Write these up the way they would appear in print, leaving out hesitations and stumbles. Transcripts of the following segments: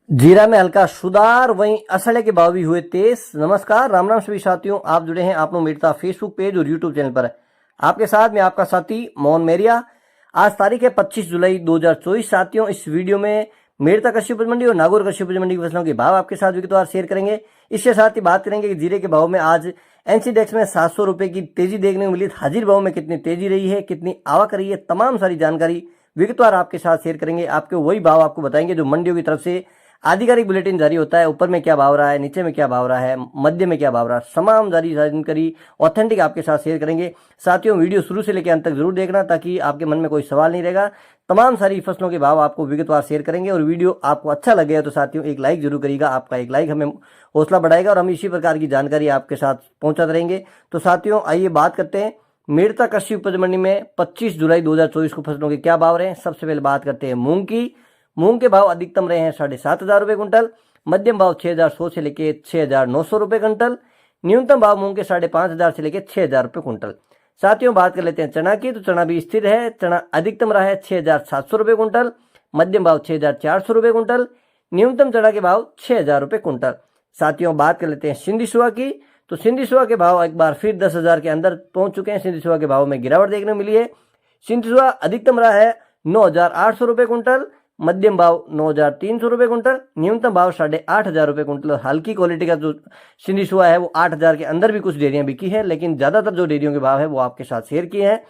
जीरा में हल्का सुधार, वहीं असड़े के भाव भी हुए तेज। नमस्कार, राम राम सभी साथियों, आप जुड़े हैं आप लोग मेरे फेसबुक पेज और यूट्यूब चैनल पर। आपके साथ मैं आपका साथी मोहन मेरिया। आज तारीख है 25 जुलाई 2024। साथियों, इस वीडियो में मेड़ता कृषि उपज मंडी और नागौर कृषि उपज मंडी की फसलों के भाव आपके साथ विगतवार शेयर करेंगे। इसके साथ ही बात करेंगे कि जीरे के भाव में आज एनसीडेक्स में 700 रुपए की तेजी देखने को मिली। हाजिर भाव में कितनी तेजी रही है, कितनी आवक रही है, तमाम सारी जानकारी विगतवार आपके साथ शेयर करेंगे। आपके वही भाव आपको बताएंगे जो मंडियों की तरफ से आधिकारिक बुलेटिन जारी होता है। ऊपर में क्या भाव रहा है, नीचे में क्या भाव रहा है, मध्य में क्या भाव रहा है, तमाम जारी जानकारी ऑथेंटिक आपके साथ शेयर करेंगे। साथियों, वीडियो शुरू से लेकर अंत तक जरूर देखना ताकि आपके मन में कोई सवाल नहीं रहेगा। तमाम सारी फसलों के भाव आपको विगतवार शेयर करेंगे और वीडियो आपको अच्छा लगेगा तो साथियों एक लाइक जरूर करिएगा। आपका एक लाइक हमें हौसला बढ़ाएगा और हम इसी प्रकार की जानकारी आपके साथ पहुंचाते रहेंगे। तो साथियों, आइए बात करते हैं मेड़ता कृषि उपज मंडी में 25 जुलाई 2024 को फसलों के क्या भाव रहे हैं। सबसे पहले बात करते हैं मूंग की। मूंग के भाव अधिकतम रहे हैं 7,500 रुपये कुंटल, मध्यम भाव 6,100 से लेके 6,900 रुपये कुंटल, न्यूनतम भाव मूंग के 5,500 से लेके 6,000 रुपये कुंटल। साथियों, बात कर लेते हैं चना की, तो चना भी स्थिर है। चना अधिकतम रहा है 6,700 रुपये कुंटल, मध्यम भाव 6,400 रुपये कुंटल, न्यूनतम चना के भाव 6,000 रुपये कुंटल। साथियों, बात कर लेते हैं सिंधी सुहा की, तो सिंधी सुहा के भाव एक बार फिर 10,000 के अंदर पहुंच चुके हैं। सिंधी सुहा के भाव में गिरावट देखने को मिली है। सिंधी सुहा अधिकतम रहा है 9,800 रुपये कुंटल, मध्यम भाव 9,300 रुपये कुंटल, न्यूनतम भाव 8,500 रुपये कुंटल। हल्की क्वालिटी का जो सिंधी सुहा है वो 8,000 के अंदर भी कुछ डेयरियां बिकी है, लेकिन ज्यादातर जो डेयरियों के भाव है वो आपके साथ शेयर किए हैं।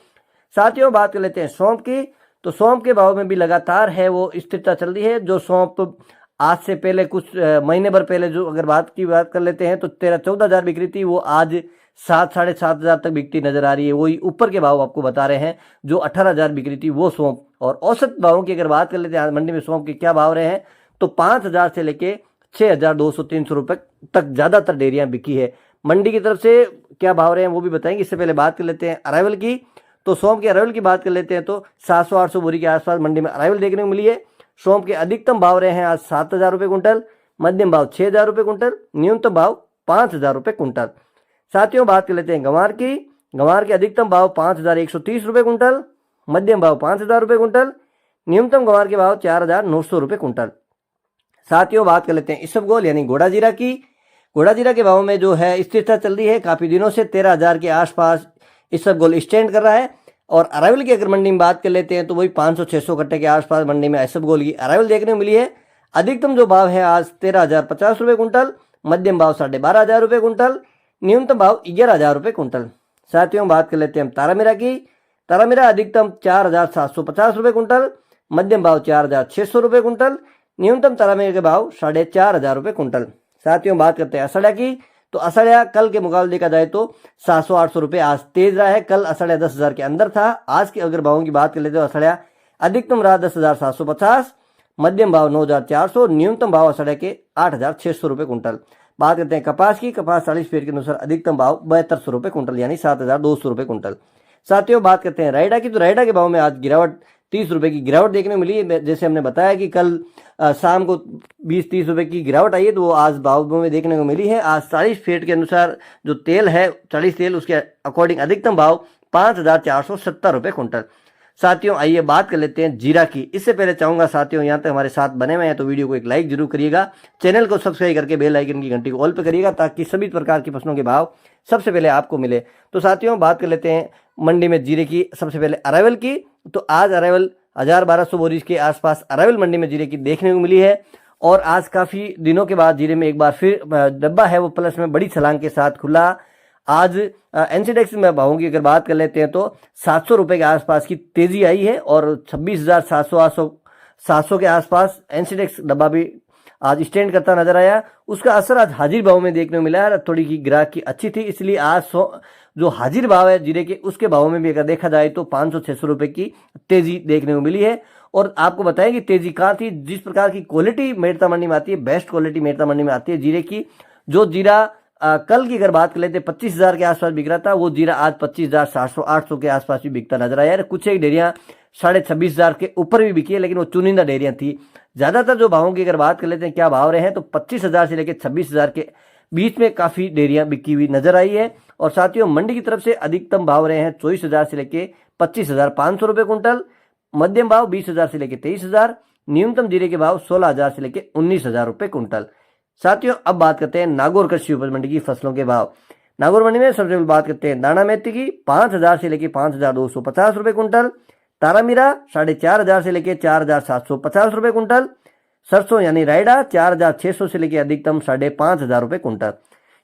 साथियों, बात कर लेते हैं सौंफ की, तो सौंफ के भाव में भी लगातार है वो स्थिरता चल रही है। जो सौंफ आज से पहले कुछ महीने भर पहले जो अगर बात कर लेते हैं तो 13-14 हज़ार बिक रही थी, वो आज 7-7.5 हज़ार तक बिकती नजर आ रही है। वही ऊपर के भाव आपको बता रहे हैं जो 18,000 बिक रही थी वो सौंफ। और औसत भावों की अगर बात कर लेते हैं मंडी में सौंफ के क्या भाव रहे हैं, तो 5,000 से लेके 6,200-300 रुपए तक ज्यादातर डेयरियां बिकी है। मंडी की तरफ से क्या भाव रहे हैं वो भी बताएंगे। इससे पहले बात कर लेते हैं अराइवल की, तो सौंफ के अराइवल की बात कर लेते हैं तो 700-800 बोरी के आसपास मंडी में अराइवल देखने को मिली है। सौंफ के अधिकतम भाव रहे हैं आज 7,000 रुपये कुंटल, मध्यम भाव 6,000 रुपये कुंटल, न्यूनतम भाव 5,000 रुपये कुंटल। साथियों, बात कर लेते हैं गंवार की। गंवार के अधिकतम भाव 5,130 रुपये कुंटल, मध्यम भाव 5,000 रुपये कुंटल, न्यूनतम गंवार के भाव 4,900 रुपये कुंटल। साथियों, बात कर लेते हैं इसबगोल यानी घोड़ा जीरा की। घोड़ा जीरा के भाव में जो है स्थिरता चल रही है। काफी दिनों से 13,000 के आसपास इसबगोल स्टैंड कर रहा है। और अराइवल की अगर मंडी में बात कर लेते हैं तो वही 500-600 कट्टे के आसपास मंडी में इसबगोल की अराइवल देखने को मिली है। अधिकतम जो भाव है आज 13,050 रुपये कुंटल, मध्यम भाव 12,500 रुपये कुंटल, न्यूनतम भाव 11,000 रुपये कुंटल। साथियों, बात कर लेते हैं तारामीरा की। तारामीरा अधिकतम 4,750 रुपये कुंटल, मध्यम भाव 4,600 रुपये कुंटल, न्यूनतम तारामीरा के भाव 4,500 रुपये कुंटल। साथियों, बात करते हैं असड़िया की, तो असड़िया कल के मुकाबले देखा जाए तो 700-800 रुपये आज तेज रहा है। कल असड़िया 10,000 के अंदर था। आज के अगर भावों की बात कर लेते हो असड़िया अधिकतम रहा 10,750, मध्यम भाव 9,400, न्यूनतम भाव असड़िया के 8,600 रुपये कुंटल। बात करते हैं कपास की। कपास 40 फीट के अनुसार अधिकतम भाव 7200 रुपये कुंटल यानी 7,200 रुपये कुंटल। साथियों, बात करते हैं रायडा की, तो रायडा के भाव में आज गिरावट 30 रुपये की गिरावट देखने को मिली है। जैसे हमने बताया कि कल शाम को 20-30 रुपये की गिरावट आई है, तो वो आज भाव में देखने को मिली है। आज 40 फीट के अनुसार जो तेल है 40 तेल, उसके अकॉर्डिंग अधिकतम भाव 5,470 रुपये कुंटल। साथियों, आइए बात कर लेते हैं जीरा की। इससे पहले चाहूंगा साथियों, यहाँ तक हमारे साथ बने हुए हैं तो वीडियो को एक लाइक जरूर करिएगा, चैनल को सब्सक्राइब करके बेल आइकन की घंटी को ऑल पे करिएगा ताकि सभी प्रकार की फसलों के भाव सबसे पहले आपको मिले। तो साथियों, बात कर लेते हैं मंडी में जीरे की। सबसे पहले अराइवल की, तो आज अराइवल 1,000-1,200 बोरी के आसपास अराइवल मंडी में जीरे की देखने को मिली है। और आज काफी दिनों के बाद जीरे में एक बार फिर डब्बा है वो प्लस में बड़ी छलांग के साथ खुला। आज एनसीडेक्स में भावों की अगर बात कर लेते हैं तो 700 रुपये के आसपास की तेजी आई है और 26,700 के आसपास एनसीडेक्स डब्बा भी आज स्टैंड करता नजर आया। उसका असर आज हाजिर भाव में देखने को मिला है। थोड़ी की ग्राहक की अच्छी थी, इसलिए आज जो हाजिर भाव है जीरे के उसके भावों में भी अगर देखा जाए तो 500-600 रुपये की तेजी देखने को मिली है। और आपको बताएं कि तेजी कहाँ थी। जिस प्रकार की क्वालिटी मेड़ता मंडी में आती है, बेस्ट क्वालिटी मेड़ता मंडी में आती है जीरे की। जो जीरा कल की अगर बात कर लेते 25,000 के आसपास बिक रहा था, वो जीरा आज 25,700-800 के आसपास भी बिकता नजर आया। कुछ एक डेयरियां 26,500 के ऊपर भी बिकी है, लेकिन वो चुनिंदा डेयरियां थी। ज्यादातर जो भावों की अगर बात कर लेते हैं क्या भाव रहे हैं, तो 25,000 से लेकर 26,000 के बीच में काफी डेयरियां बिकी हुई नजर आई है। और साथियों, मंडी की तरफ से अधिकतम भाव रहे हैं 24,000 से लेकर 25,500 रुपये कुंटल, मध्यम भाव 20,000 से लेकर 23,000, न्यूनतम जीरे के भाव 16,000 से लेकर 19,000 रुपए कुंटल। साथियों अब बात करते हैं नागौर कृषि उपज मंडी की फसलों के भाव। नागौर मंडी में सबसे पहले बात करते हैं दाना मेथी की 5,000 से लेकर 5,250 रुपए कुंटल, तारामीरा 4,500 से लेकर 4,750 रुपए कुंटल, सरसों यानी रायडा 4,600 से लेकर अधिकतम 5,500 रुपए कुंटल,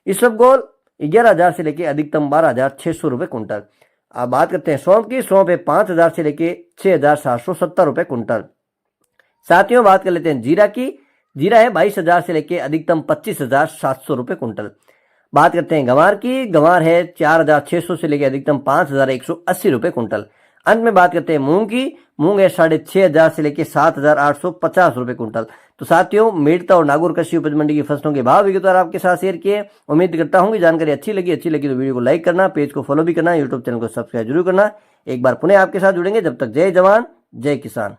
इसबगोल 11,000 से लेकर अधिकतम 12,600 रुपए कुंटल। अब बात करते हैं सौंफ की। सौंफ है 5,000 से लेकर 6,770 रुपए कुंटल। साथियों बात कर लेते हैं जीरा की। जीरा है 22,000 से लेकर अधिकतम 25,700 रुपए कुंटल। बात करते हैं गंवार की। गंवार है 4,600 से लेकर अधिकतम 5,180 रुपए कुंटल। अंत में बात करते हैं मूंग की। मूंग है 6,500 से लेकर 7,850 रुपए कुंटल। तो साथियों मेड़ता और नागौर कृषि उपज मंडी की फसलों के भाव विगतवार आपके साथ शेयर किए। उम्मीद करता हूं कि जानकारी अच्छी लगी तो वीडियो को लाइक करना, पेज को फॉलो भी करना, यूट्यूब चैनल को सब्सक्राइब जरूर करना। एक बार पुनः आपके साथ जुड़ेंगे, जब तक जय जवान जय किसान।